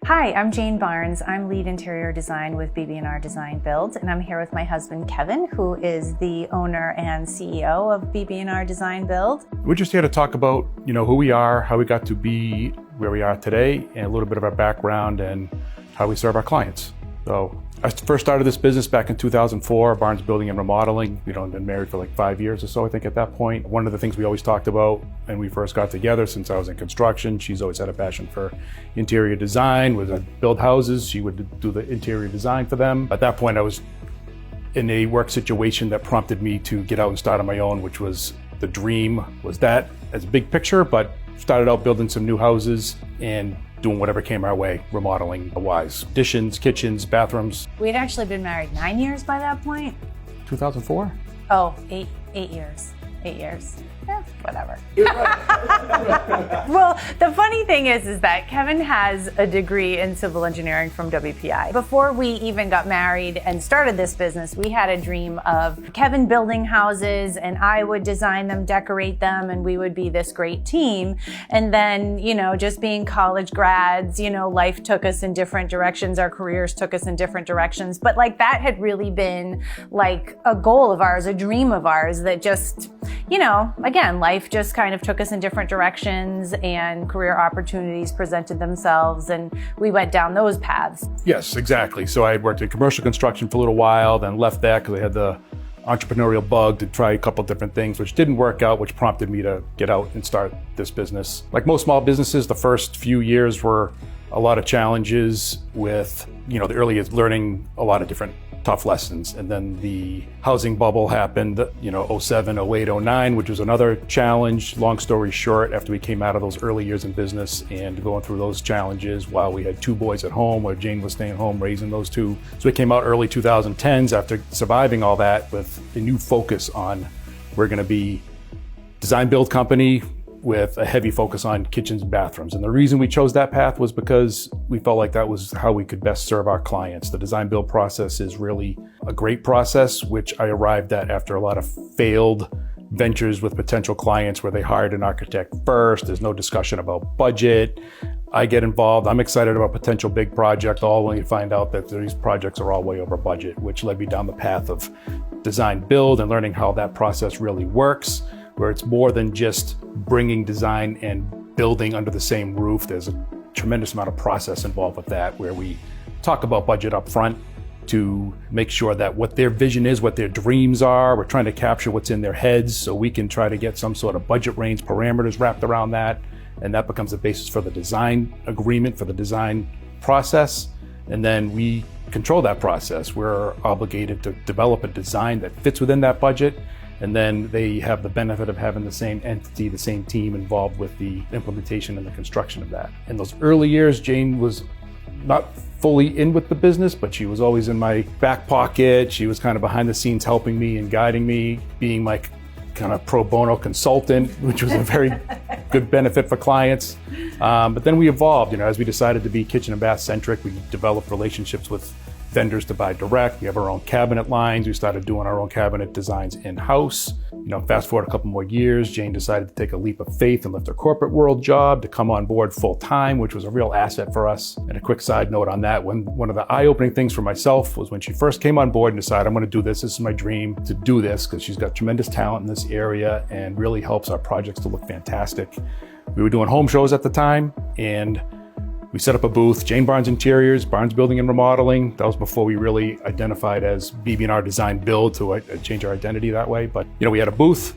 Hi, I'm Jane Barnes. I'm lead interior design with BB&R Design-Build, and I'm here with my husband, Kevin, who is the owner and CEO of BB&R Design-Build. We're just here to talk about, who we are, how we got to be where we are today, and a little bit of our background and how we serve our clients. So I first started this business back in 2004, Barnes Building and Remodeling. We'd only been married for like 5 years or so, I think, at that point. One of the things we always talked about when we first got together, since I was in construction, she's always had a passion for interior design. Would build houses, she would do the interior design for them. At that point, I was in a work situation that prompted me to get out and start on my own, which was the dream, was that as a big picture, but started out building some new houses and doing whatever came our way, remodeling wise. Additions, kitchens, bathrooms. We'd actually been married 9 years by that point. 2004? Oh, eight years. 8 years. Yeah, whatever. Well, the funny thing is that Kevin has a degree in civil engineering from WPI. Before we even got married and started this business, we had a dream of Kevin building houses and I would design them, decorate them, and we would be this great team. And then, just being college grads, life took us in different directions. Our careers took us in different directions. But that had really been like a goal of ours, a dream of ours that just, again, life just kind of took us in different directions and career opportunities presented themselves and we went down those paths. Yes, exactly. So I had worked in commercial construction for a little while, then left that because I had the entrepreneurial bug to try a couple different things, which didn't work out, which prompted me to get out and start this business. Like most small businesses, the first few years were a lot of challenges with, the early years learning a lot of different tough lessons. And then the housing bubble happened, 07, 08, 09, which was another challenge. Long story short, after we came out of those early years in business and going through those challenges while we had 2 boys at home, where Jane was staying home raising those 2. So we came out early 2010s after surviving all that with a new focus on, we're gonna be design build company with a heavy focus on kitchens and bathrooms. And the reason we chose that path was because we felt like that was how we could best serve our clients. The design build process is really a great process, which I arrived at after a lot of failed ventures with potential clients where they hired an architect first. There's no discussion about budget. I get involved. I'm excited about potential big project, all when you find out that these projects are all way over budget, which led me down the path of design build and learning how that process really works, where it's more than just bringing design and building under the same roof. There's a tremendous amount of process involved with that, where we talk about budget up front to make sure that what their vision is, what their dreams are, we're trying to capture what's in their heads so we can try to get some sort of budget range parameters wrapped around that. And that becomes the basis for the design agreement, for the design process. And then we control that process. We're obligated to develop a design that fits within that budget. And then they have the benefit of having the same entity, the same team involved with the implementation and the construction of that. In those early years, Jane was not fully in with the business, but she was always in my back pocket. She was kind of behind the scenes helping me and guiding me, being my kind of pro bono consultant, which was a very good benefit for clients. But then we evolved, as we decided to be kitchen and bath centric. We developed relationships with vendors to buy direct. We have our own cabinet lines. We started doing our own cabinet designs in-house. Fast forward a couple more years, Jane decided to take a leap of faith and left her corporate world job to come on board full time, which was a real asset for us. And a quick side note on that, one of the eye-opening things for myself was when she first came on board and decided, I'm gonna do this. This is my dream to do this, because she's got tremendous talent in this area and really helps our projects to look fantastic. We were doing home shows at the time, and we set up a booth, Jane Barnes Interiors, Barnes Building and Remodeling. That was before we really identified as BB&R Design-Build to change our identity that way. But, we had a booth.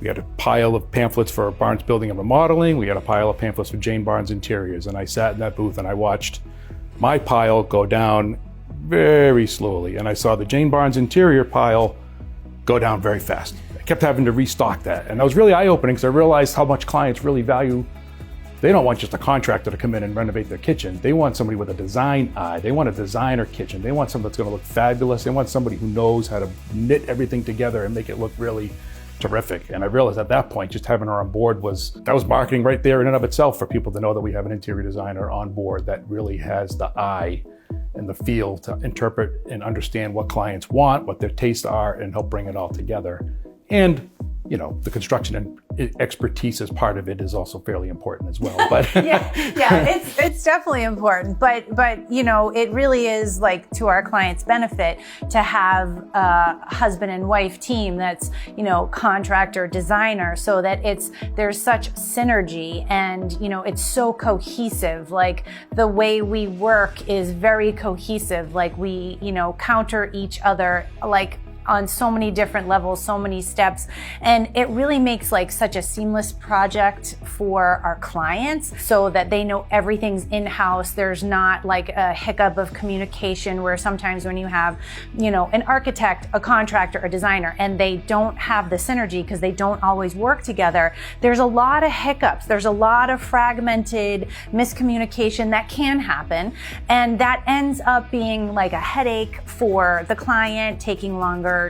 We had a pile of pamphlets for Barnes Building and Remodeling. We had a pile of pamphlets for Jane Barnes Interiors. And I sat in that booth and I watched my pile go down very slowly. And I saw the Jane Barnes Interior pile go down very fast. I kept having to restock that. And that was really eye-opening because I realized how much clients really value. They don't want just a contractor to come in and renovate their kitchen. They want somebody with a design eye. They want a designer kitchen. They want something that's gonna look fabulous. They want somebody who knows how to knit everything together and make it look really terrific. And I realized at that point, just having her on board was marketing right there in and of itself for people to know that we have an interior designer on board that really has the eye and the feel to interpret and understand what clients want, what their tastes are, and help bring it all together. And you know, the construction and expertise as part of it is also fairly important as well. But yeah, it's definitely important. But you know, it really is like to our clients' benefit to have a husband and wife team that's, you know, contractor, designer, so that there's such synergy and, you know, it's so cohesive. Like the way we work is very cohesive. Like we, you know, counter each other like on so many different levels, so many steps. And it really makes like such a seamless project for our clients so that they know everything's in-house. There's not like a hiccup of communication where sometimes when you have, you know, an architect, a contractor, a designer, and they don't have the synergy because they don't always work together, there's a lot of hiccups. There's a lot of fragmented miscommunication that can happen. And that ends up being like a headache for the client, taking a longer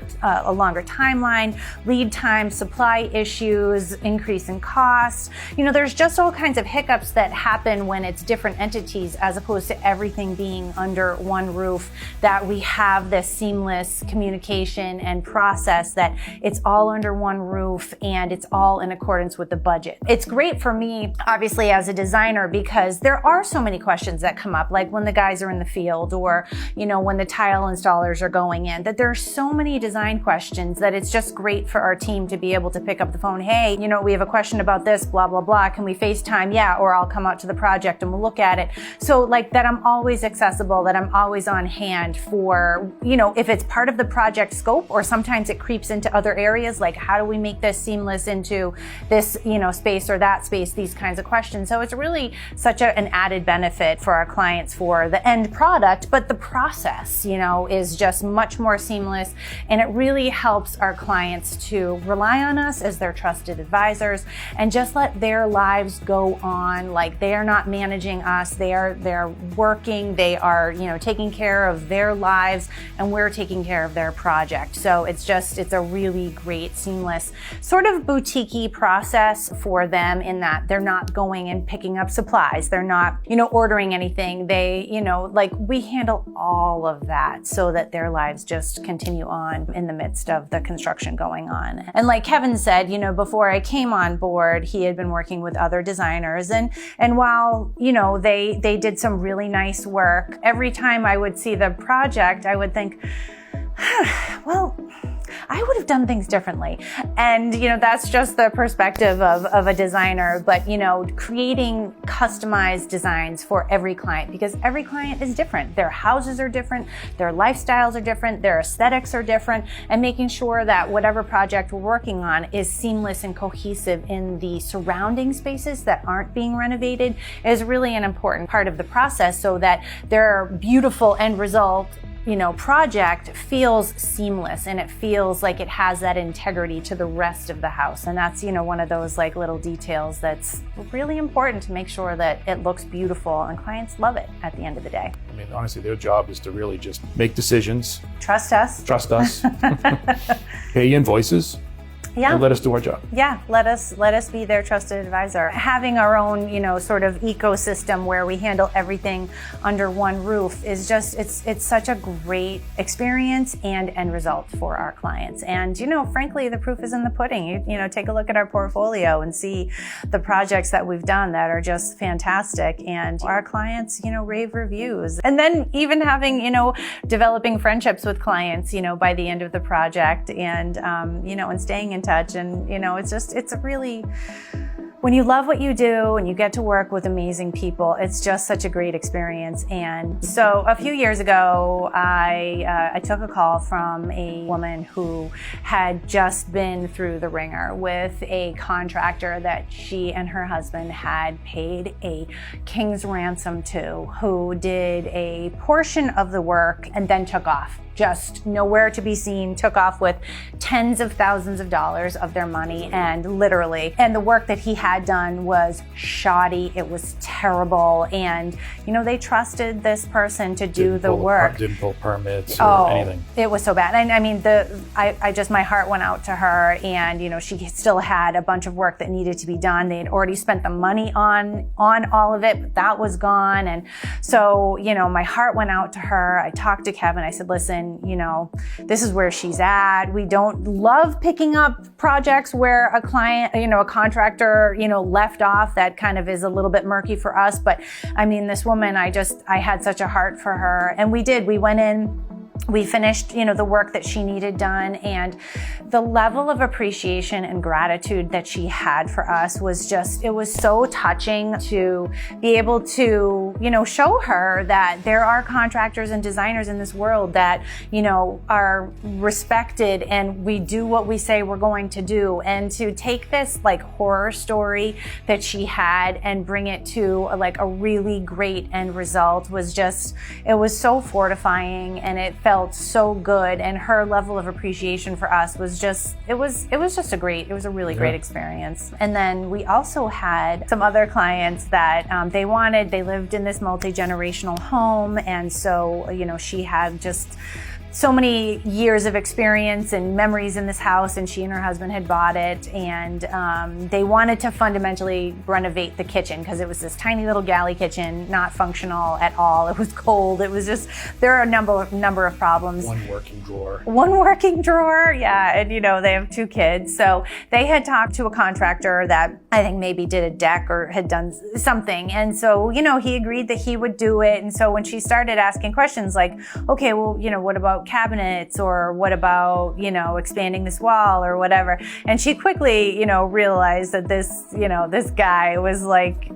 timeline, lead time, supply issues, increase in cost. You know, there's just all kinds of hiccups that happen when it's different entities as opposed to everything being under one roof, that we have this seamless communication and process, that it's all under one roof and it's all in accordance with the budget. It's great for me, obviously, as a designer, because there are so many questions that come up, like when the guys are in the field or, you know, when the tile installers are going in, that there's so many design questions that it's just great for our team to be able to pick up the phone. Hey, you know, we have a question about this, blah, blah, blah. Can we FaceTime? Yeah. Or I'll come out to the project and we'll look at it. So like that I'm always accessible, that I'm always on hand for, you know, if it's part of the project scope or sometimes it creeps into other areas, like how do we make this seamless into this, you know, space or that space, these kinds of questions. So it's really such an added benefit for our clients for the end product, but the process, you know, is just much more seamless. And it really helps our clients to rely on us as their trusted advisors and just let their lives go on. Like they are not managing us. They're working. They are, you know, taking care of their lives and we're taking care of their project. So it's a really great, seamless sort of boutique-y process for them in that they're not going and picking up supplies. They're not, you know, ordering anything. They, you know, like we handle all of that so that their lives just continue on in the midst of the construction going on. And like Kevin said, you know, before I came on board, he had been working with other designers and while, you know, they did some really nice work, every time I would see the project, I would think, well, I would have done things differently. And, you know, that's just the perspective of a designer, but, you know, creating customized designs for every client, because every client is different. Their houses are different, their lifestyles are different, their aesthetics are different, and making sure that whatever project we're working on is seamless and cohesive in the surrounding spaces that aren't being renovated is really an important part of the process so that their beautiful end result, you know, project feels seamless and it feels like it has that integrity to the rest of the house. And that's, you know, one of those like little details that's really important to make sure that it looks beautiful and clients love it at the end of the day. I mean, honestly, their job is to really just make decisions. Trust us. Pay invoices. Yeah. And let us do our job. Yeah, let us be their trusted advisor. Having our own, you know, sort of ecosystem where we handle everything under one roof is just, it's such a great experience and end result for our clients. And, you know, frankly, the proof is in the pudding. You know, take a look at our portfolio and see the projects that we've done that are just fantastic. And our clients, you know, rave reviews. And then even having, you know, developing friendships with clients, you know, by the end of the project and, you know, and staying in touch. And, you know, it's a really, when you love what you do and you get to work with amazing people, it's just such a great experience. And so a few years ago, I took a call from a woman who had just been through the ringer with a contractor that she and her husband had paid a king's ransom to, who did a portion of the work and then took off. Just nowhere to be seen, took off with tens of thousands of dollars of their money and literally, and the work that he had had done was shoddy. It was terrible. And, they trusted this person to do the work. Didn't pull permits or anything. It was so bad. And I mean, my heart went out to her, and, she still had a bunch of work that needed to be done. They had already spent the money on all of it, but that was gone. And so, my heart went out to her. I talked to Kevin. I said, listen, this is where she's at. We don't love picking up projects where a client, a contractor, left off. That kind of is a little bit murky for us. But I mean, this woman, I had such a heart for her. And we went in, we finished, the work that she needed done, and the level of appreciation and gratitude that she had for us was it was so touching to be able to, show her that there are contractors and designers in this world that, are respected, and we do what we say we're going to do. And to take this like horror story that she had and bring it to a really great end result was it was so fortifying, and it felt so good. And her level of appreciation for us was it was a really great experience. And then we also had some other clients that they lived in this multi-generational home, and so she had just so many years of experience and memories in this house, and she and her husband had bought it, and they wanted to fundamentally renovate the kitchen because it was this tiny little galley kitchen, not functional at all. It was cold. It was there are a number of problems. One working drawer, yeah, and they have 2 kids. So they had talked to a contractor that I think maybe did a deck or had done something, and so he agreed that he would do it. And so when she started asking questions like, okay, well, what about cabinets, or what about, expanding this wall or whatever. And she quickly, realized that this guy was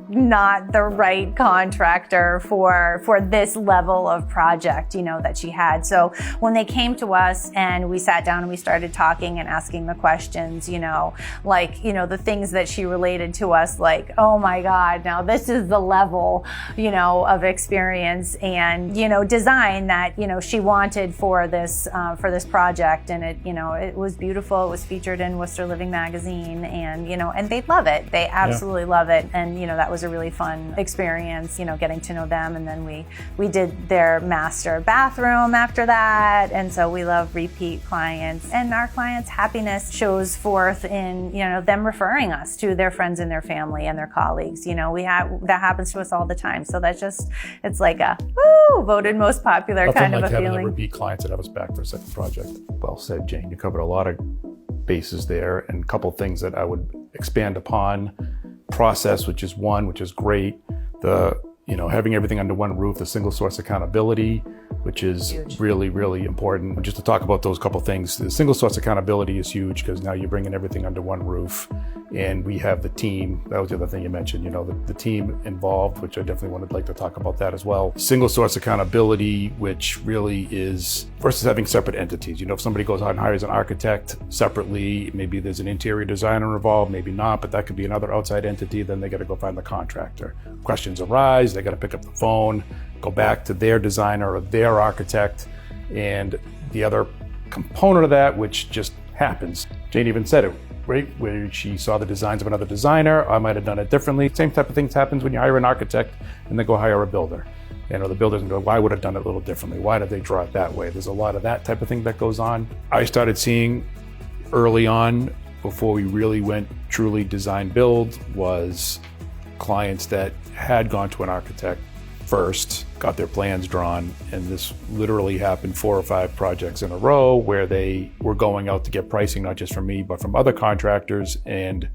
not the right contractor for this level of project, that she had. So when they came to us and we sat down and we started talking and asking the questions, the things that she related to us, oh my God, now this is the level, of experience and, design that, she wanted for this project. And it was beautiful. It was featured in Worcester Living magazine, and and they love it. They absolutely love it. And that was a really fun experience, getting to know them. And then we did their master bathroom after that. And so we love repeat clients, and our clients' happiness shows forth in them referring us to their friends and their family and their colleagues. That happens to us all the time. So it's like a voted most popular kind of a feeling. Having repeat clients that have us back for a second project. Well said, Jane. You covered a lot of bases there, and a couple things that I would expand upon. Process, which is great. Having everything under one roof, the single source accountability, which is huge. Really, really important. Just to talk about those couple things, the single source accountability is huge because now you're bringing everything under one roof, and we have the team. That was the other thing you mentioned, the team involved, which I definitely would like to talk about that as well. Single source accountability, which really is versus having separate entities. If somebody goes out and hires an architect separately, maybe there's an interior designer involved, maybe not, but that could be another outside entity. Then they got to go find the contractor. Questions arise, they got to pick up the phone, go back to their designer or their architect. And the other component of that, which just happens, Jane even said it, right? Where she saw the designs of another designer, I might have done it differently. Same type of things happens when you hire an architect and then go hire a builder. The builders can go, why would I have done it a little differently? Why did they draw it that way? There's a lot of that type of thing that goes on. I started seeing early on, before we really went truly design-build, was clients that had gone to an architect first, got their plans drawn, and this literally happened 4 or 5 projects in a row where they were going out to get pricing, not just from me, but from other contractors. And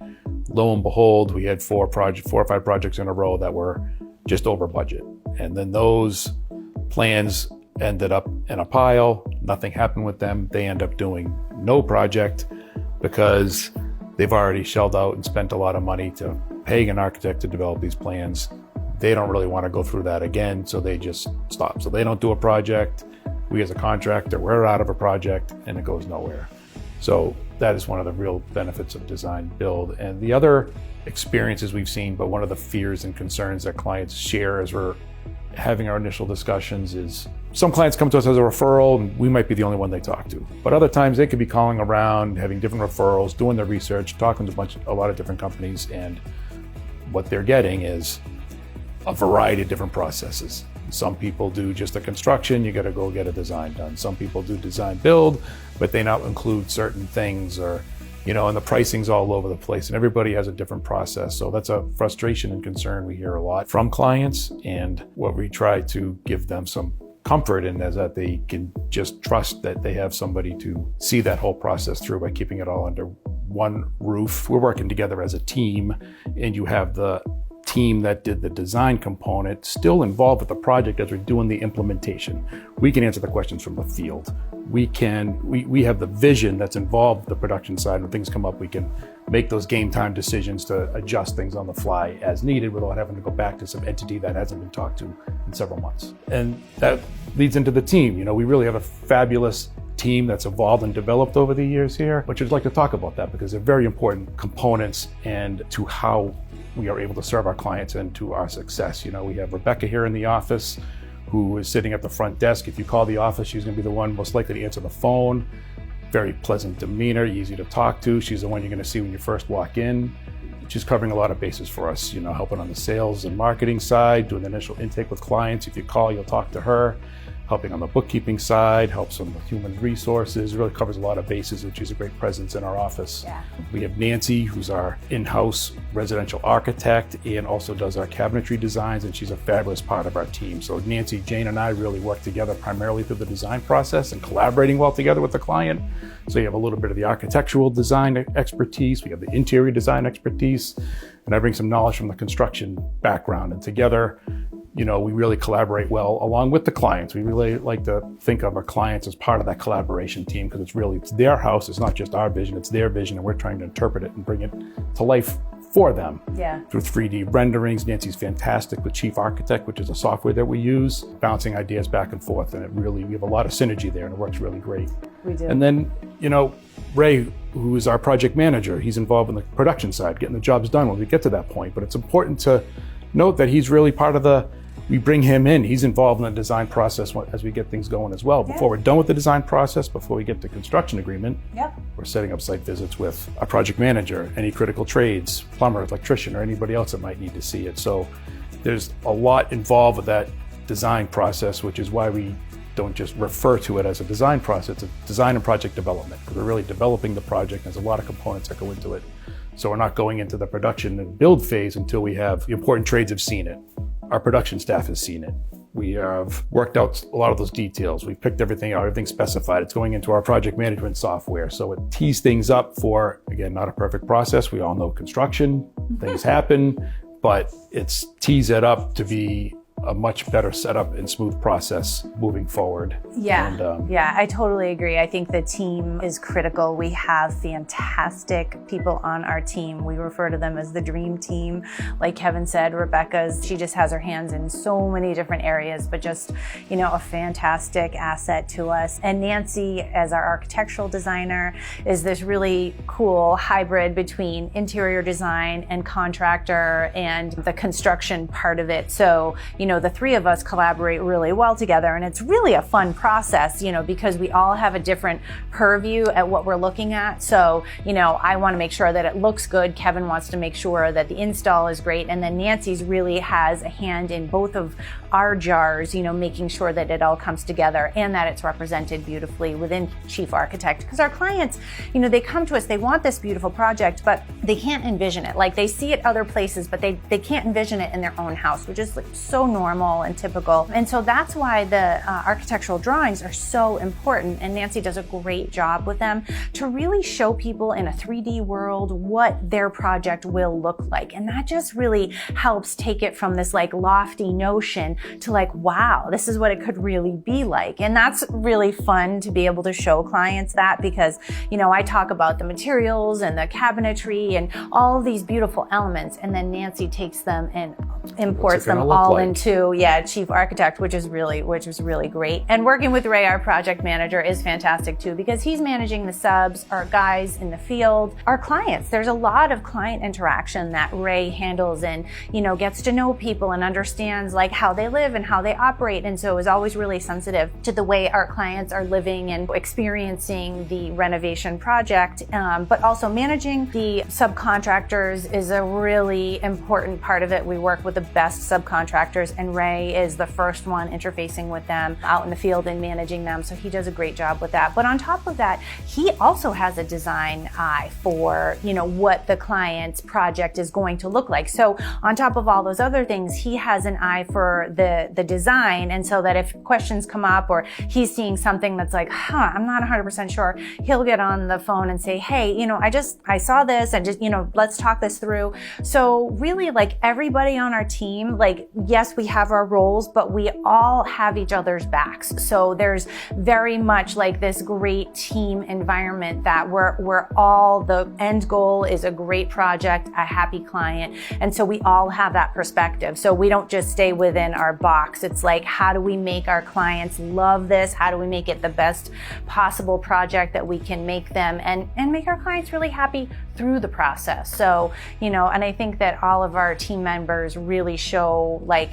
lo and behold, we had 4 or 5 projects in a row that were just over budget. And then those plans ended up in a pile. Nothing happened with them. They end up doing no project because they've already shelled out and spent a lot of money to pay an architect to develop these plans. They don't really want to go through that again, so they just stop. So they don't do a project. We as a contractor, we're out of a project, and it goes nowhere. So that is one of the real benefits of design build. And the other experiences we've seen, but one of the fears and concerns that clients share as we're having our initial discussions is some clients come to us as a referral, and we might be the only one they talk to. But other times they could be calling around, having different referrals, doing their research, talking to a lot of different companies, and what they're getting is a variety of different processes. Some people do just the construction, you gotta go get a design done. Some people do design build, but they not include certain things, or, and the pricing's all over the place, and everybody has a different process. So that's a frustration and concern we hear a lot from clients, and what we try to give them some comfort in is that they can just trust that they have somebody to see that whole process through by keeping it all under one roof. We're working together as a team, and you have the team that did the design component still involved with the project as we're doing the implementation. We can answer the questions from the field. We have the vision that's involved with the production side. When things come up, we can make those game time decisions to adjust things on the fly as needed without having to go back to some entity that hasn't been talked to in several months. And that leads into the team. We really have a fabulous team that's evolved and developed over the years here, which I'd like to talk about that because they're very important components and to how we are able to serve our clients and to our success. We have Rebecca here in the office who is sitting at the front desk. If you call the office, she's going to be the one most likely to answer the phone. Very pleasant demeanor, easy to talk to. She's the one you're going to see when you first walk in. She's covering a lot of bases for us, helping on the sales and marketing side, doing the initial intake with clients. If you call, you'll talk to her. Helping on the bookkeeping side, helps on the human resources, really covers a lot of bases, which is a great presence in our office. Yeah. We have Nancy, who's our in-house residential architect and also does our cabinetry designs, and she's a fabulous part of our team. So Nancy, Jane, and I really work together primarily through the design process and collaborating well together with the client. So you have a little bit of the architectural design expertise, we have the interior design expertise, and I bring some knowledge from the construction background, and together, we really collaborate well along with the clients. We really like to think of our clients as part of that collaboration team because it's their house. It's not just our vision, it's their vision, and we're trying to interpret it and bring it to life for them. Yeah. Through 3D renderings. Nancy's fantastic with Chief Architect, which is a software that we use, bouncing ideas back and forth, and we have a lot of synergy there, and it works really great. We do. And then, Ray, who is our project manager, he's involved in the production side, getting the jobs done when we get to that point. But it's important to note that he's really part of we bring him in. He's involved in the design process as we get things going as well. Before we're done with the design process, before we get to construction agreement, we're setting up site visits with our project manager, any critical trades, plumber, electrician, or anybody else that might need to see it. So there's a lot involved with that design process, which is why we don't just refer to it as a design process. It's design and project development, because we're really developing the project. There's a lot of components that go into it. So we're not going into the production and build phase until we have the important trades have seen it. Our production staff has seen it. We have worked out a lot of those details. We've picked everything out, everything's specified. It's going into our project management software. So it tees things up for, again, not a perfect process. We all know construction, things happen, but it's tees it up to be a much better setup and smooth process moving forward. Yeah, I totally agree. I think the team is critical. We have fantastic people on our team. We refer to them as the dream team. Like Kevin said, she just has her hands in so many different areas, but just, a fantastic asset to us. And Nancy, as our architectural designer, is this really cool hybrid between interior design and contractor and the construction part of it. So, the three of us collaborate really well together, and it's really a fun process, because we all have a different purview at what we're looking at. So, I want to make sure that it looks good. Kevin wants to make sure that the install is great. And then Nancy's really has a hand in both of our jars, making sure that it all comes together and that it's represented beautifully within Chief Architect. Because our clients, they come to us, they want this beautiful project, but they can't envision it. Like, they see it other places, but they can't envision it in their own house, which is so normal and typical. And so that's why the architectural drawings are so important. And Nancy does a great job with them to really show people in a 3D world what their project will look like. And that just really helps take it from this lofty notion to wow, this is what it could really be like. And that's really fun to be able to show clients that, because, I talk about the materials and the cabinetry and all of these beautiful elements, and then Nancy takes them and imports them all into to, chief architect, which is really great. And working with Ray, our project manager, is fantastic too, because he's managing the subs, our guys in the field, our clients. There's a lot of client interaction that Ray handles and, gets to know people and understands like how they live and how they operate. And so is always really sensitive to the way our clients are living and experiencing the renovation project. But also managing the subcontractors is a really important part of it. We work with the best subcontractors, and Ray is the first one interfacing with them out in the field and managing them. So he does a great job with that. But on top of that, he also has a design eye for, what the client's project is going to look like. So on top of all those other things, he has an eye for the design. And so that if questions come up or he's seeing something that's like, I'm not 100% sure, he'll get on the phone and say, hey, I saw this and just, let's talk this through. So really, like, everybody on our team, like, yes, we have our roles, but we all have each other's backs. So there's very much like this great team environment that we're all, the end goal is a great project, a happy client. And so we all have that perspective. So we don't just stay within our box. It's like, how do we make our clients love this? How do we make it the best possible project that we can make them and make our clients really happy through the process? So, and I think that all of our team members really show like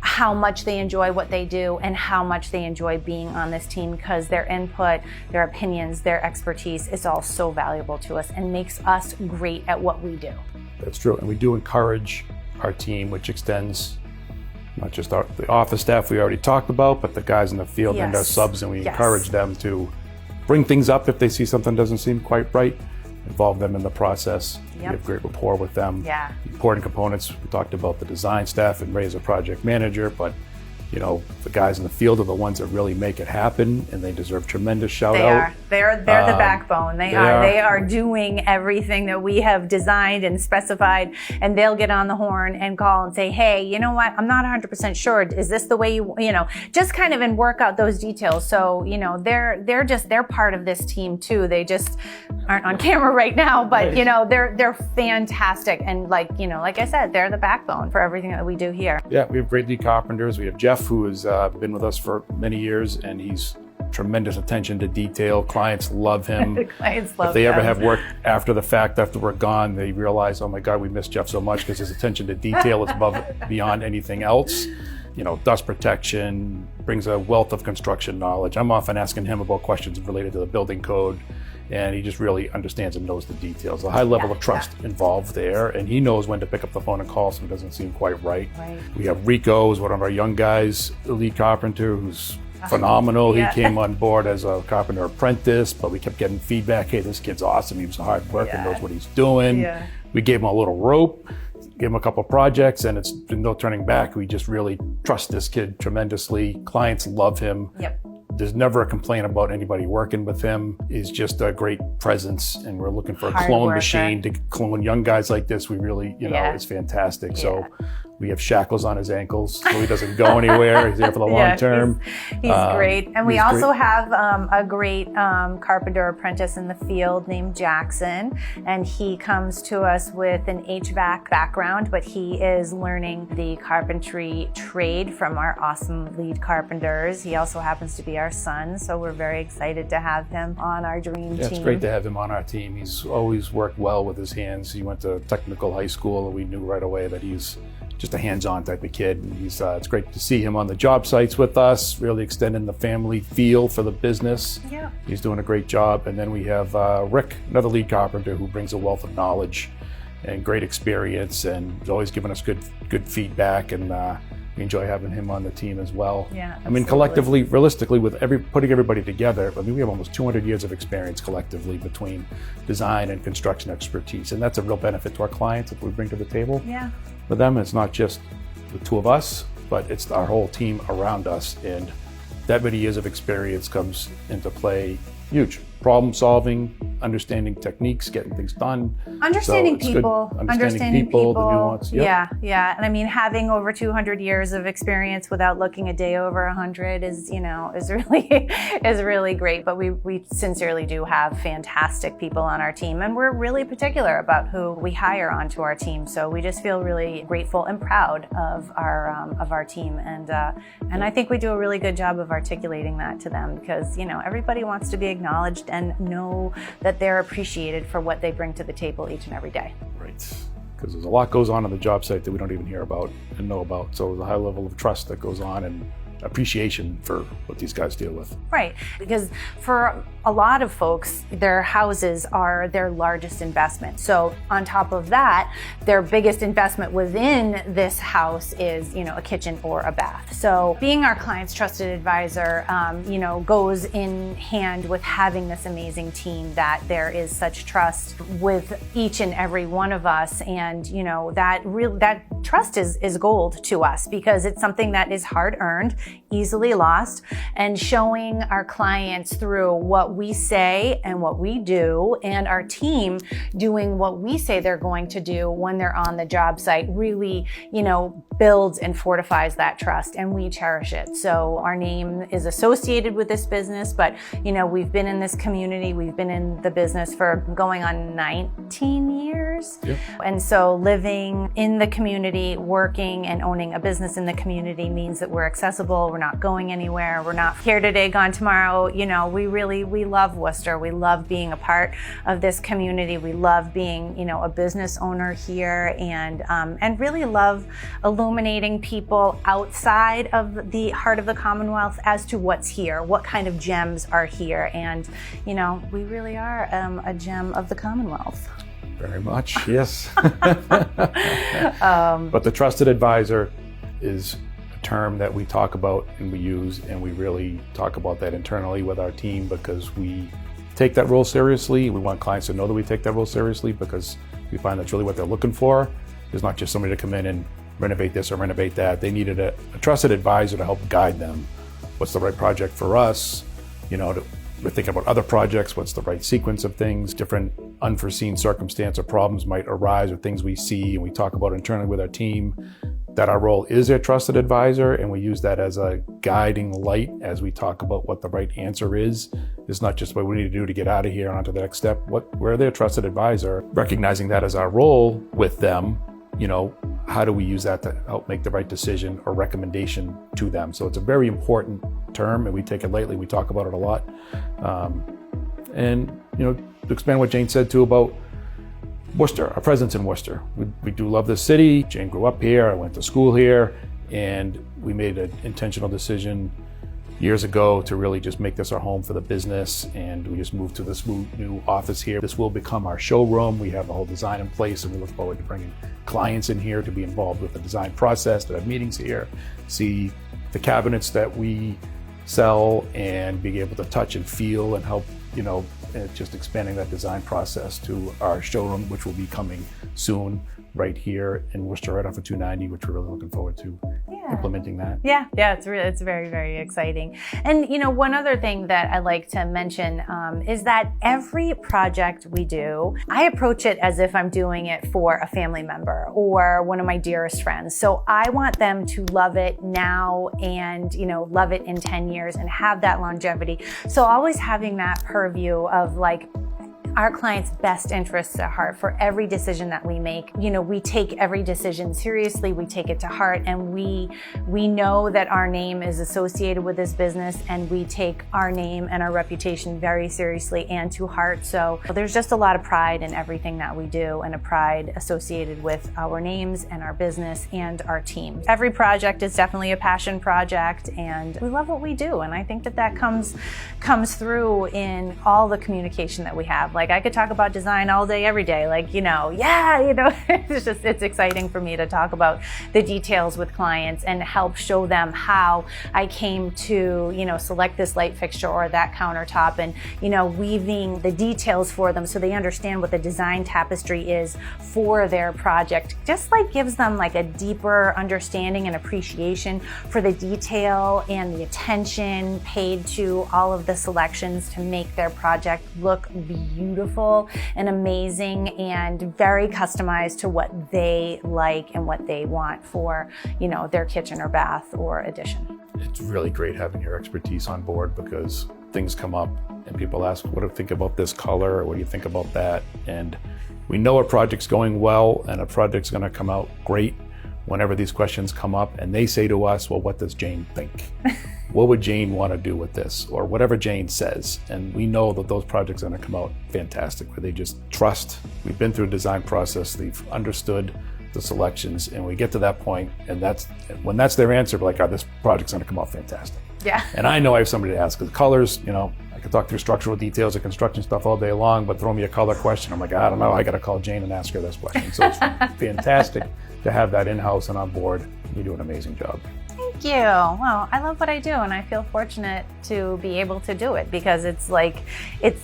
how much they enjoy what they do and how much they enjoy being on this team, because their input, their opinions, their expertise is all so valuable to us and makes us great at what we do. That's true. And we do encourage our team, which extends not just the office staff we already talked about, but the guys in the field and our subs, and we encourage them to bring things up if they see something doesn't seem quite right, involve them in the process. We have great rapport with them. Yeah. Important components, we talked about the design staff and Ray as a project manager, but the guys in the field are the ones that really make it happen, and they deserve tremendous shout out. They're the backbone. They are doing everything that we have designed and specified, and they'll get on the horn and call and say, hey, you know what? I'm not 100% sure. Is this the way you just kind of and work out those details. So, they're part of this team too. They just aren't on camera right now, but they're fantastic. And like I said, they're the backbone for everything that we do here. Yeah, we have great lead carpenters. We have Jeff, who has been with us for many years, and he's tremendous attention to detail. Clients love him. Clients love him. If they ever have work after the fact, after we're gone, they realize, oh my God, we miss Jeff so much, because his attention to detail is beyond anything else. Dust protection, brings a wealth of construction knowledge. I'm often asking him about questions related to the building code, and he just really understands and knows the details. A high level of trust involved there, and he knows when to pick up the phone and call something doesn't seem quite right. We have Rico, who's one of our young guys, the lead carpenter, who's phenomenal. He came on board as a carpenter apprentice, but we kept getting feedback, hey, this kid's awesome, he was hard working, knows what he's doing. We gave him a little rope, gave him a couple of projects, and it's been no turning back. We just really trust this kid tremendously. Clients love him. There's never a complaint about anybody working with him. He's just a great presence, and we're looking for a clone machine to clone young guys like this. We really, it's fantastic. So we have shackles on his ankles so he doesn't go anywhere. He's there for the long term. He's great. And we also have a great carpenter apprentice in the field named Jackson, and he comes to us with an HVAC background, but he is learning the carpentry trade from our awesome lead carpenters. He also happens to be our son, so we're very excited to have him on our dream team. It's great to have him on our team. He's always worked well with his hands. He went to technical high school, and we knew right away that he's just a hands-on type of kid. And it's great to see him on the job sites with us, really extending the family feel for the business. He's doing a great job. And then we have Rick, another lead carpenter, who brings a wealth of knowledge and great experience, and is always giving us good feedback, and we enjoy having him on the team as well. I mean, collectively, realistically, with putting everybody together, we have almost 200 years of experience collectively between design and construction expertise, and that's a real benefit to our clients that we bring to the table. For them, it's not just the two of us, but it's our whole team around us, and that many years of experience comes into play huge. problem solving, understanding techniques, getting things done. Understanding people, the nuance. Yep. Yeah. And I mean, having over 200 years of experience without looking a day over 100 is really great. But we sincerely do have fantastic people on our team, and we're really particular about who we hire onto our team. So we just feel really grateful and proud of our team, and I think we do a really good job of articulating that to them, because everybody wants to be acknowledged and know that they're appreciated for what they bring to the table each and every day. Right, because there's a lot goes on the job site that we don't even hear about and know about. So there's a high level of trust that goes on and appreciation for what these guys deal with. Right, because for a lot of folks, their houses are their largest investment. So on top of that, their biggest investment within this house is, a kitchen or a bath. So being our client's trusted advisor, goes in hand with having this amazing team, that there is such trust with each and every one of us. And, that trust is gold to us, because it's something that is hard earned, easily lost, and showing our clients through what we say and what we do, and our team doing what we say they're going to do when they're on the job site, really, builds and fortifies that trust, and we cherish it. So our name is associated with this business, but we've been in this community, we've been in the business for going on 19 years. Yep. And so living in the community, working and owning a business in the community means that we're accessible, we're not going anywhere, we're not here today, gone tomorrow. We love Worcester. We love being a part of this community. We love being, a business owner here, and really love illuminating people outside of the heart of the Commonwealth as to what's here, what kind of gems are here. And, we really are a gem of the Commonwealth. Very much, yes. But the trusted advisor is a term that we talk about and we use, and we really talk about that internally with our team, because we take that role seriously. We want clients to know that we take that role seriously, because we find that's really what they're looking for. It's not just somebody to come in and renovate this or renovate that. They needed a trusted advisor to help guide them. What's the right project for us? We're thinking about other projects. What's the right sequence of things? Different unforeseen circumstance or problems might arise, or things we see, and we talk about internally with our team, that our role is a trusted advisor, and we use that as a guiding light as we talk about what the right answer is. It's not just what we need to do to get out of here and on to the next step. We're their trusted advisor, recognizing that as our role with them. How do we use that to help make the right decision or recommendation to them? So it's a very important term, and we take it lightly. We talk about it a lot. To expand what Jane said too about Worcester, our presence in Worcester. We do love this city. Jane grew up here, I went to school here, and we made an intentional decision years ago to really just make this our home for the business, and we just moved to this new office here. This will become our showroom. We have the whole design in place, and we look forward to bringing clients in here to be involved with the design process, to have meetings here, see the cabinets that we sell, and being able to touch and feel and help, just expanding that design process to our showroom, which will be coming soon right here in Worcester, right off of 290, which we're really looking forward to implementing that. Yeah, it's very, very exciting. And one other thing that I like to mention is that every project we do, I approach it as if I'm doing it for a family member or one of my dearest friends. So I want them to love it now and love it in 10 years and have that longevity. So always having that purview of our clients' best interests at heart for every decision that we make. We take every decision seriously, we take it to heart, and we know that our name is associated with this business, and we take our name and our reputation very seriously and to heart. So there's just a lot of pride in everything that we do, and a pride associated with our names and our business and our team. Every project is definitely a passion project, and we love what we do, and I think that comes through in all the communication that we have. Like I could talk about design all day, every day. Like, it's exciting for me to talk about the details with clients and help show them how I came to, select this light fixture or that countertop, and, weaving the details for them so they understand what the design tapestry is for their project. Just like gives them like a deeper understanding and appreciation for the detail and the attention paid to all of the selections to make their project look beautiful and amazing and very customized to what they like and what they want for, their kitchen or bath or addition. It's really great having your expertise on board because things come up and people ask, what do you think about this color? Or what do you think about that? And we know a project's going well and a project's going to come out great whenever these questions come up and they say to us, well, what does Jane think? What would Jane want to do with this? Or whatever Jane says. And we know that those projects are going to come out fantastic, where they just trust. We've been through a design process. They've understood the selections, and we get to that point, and when that's their answer, we're like, this project's going to come out fantastic. Yeah. And I know I have somebody to ask. The colors, I could talk through structural details of construction stuff all day long, but throw me a color question, I'm like, I don't know. I got to call Jane and ask her this question. So it's fantastic to have that in-house and on board. You do an amazing job. Thank you. Well, I love what I do, and I feel fortunate to be able to do it because it's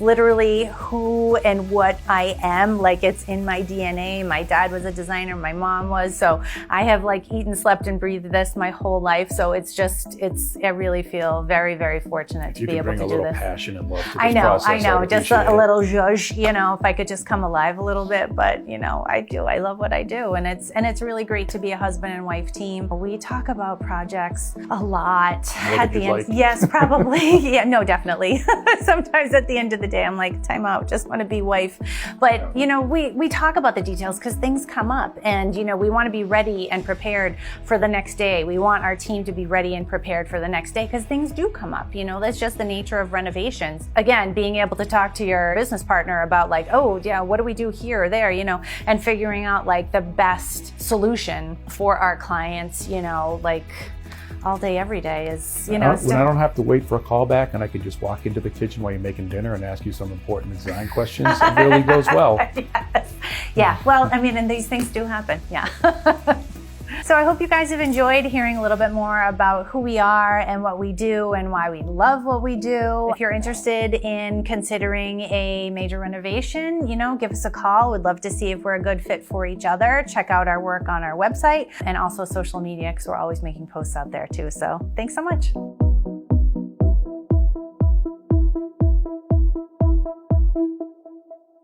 literally who and what I am. Like it's in my DNA. My dad was a designer, my mom was, so I have eaten, slept, and breathed this my whole life. So I really feel very, very fortunate to be able to do this. You can bring a little passion and love to this process. I know, just a little zhuzh, if I could just come alive a little bit, but I do. I love what I do, and it's really great to be a husband and wife team. We talk about projects a lot at the end. Yes, probably. Yeah, no, definitely. Sometimes at the end of the day, I'm like, time out, just want to be wife. But, we talk about the details because things come up and, we want to be ready and prepared for the next day. We want our team to be ready and prepared for the next day because things do come up. That's just the nature of renovations. Again, being able to talk to your business partner about what do we do here or there, and figuring out the best solution for our clients, all day, every day is, when I don't have to wait for a call back and I can just walk into the kitchen while you're making dinner and ask you some important design questions, it really goes well. Yes. Yeah. Well, and these things do happen. Yeah. So I hope you guys have enjoyed hearing a little bit more about who we are and what we do and why we love what we do. If you're interested in considering a major renovation, give us a call. We'd love to see if we're a good fit for each other. Check out our work on our website and also social media because we're always making posts out there too. So thanks so much.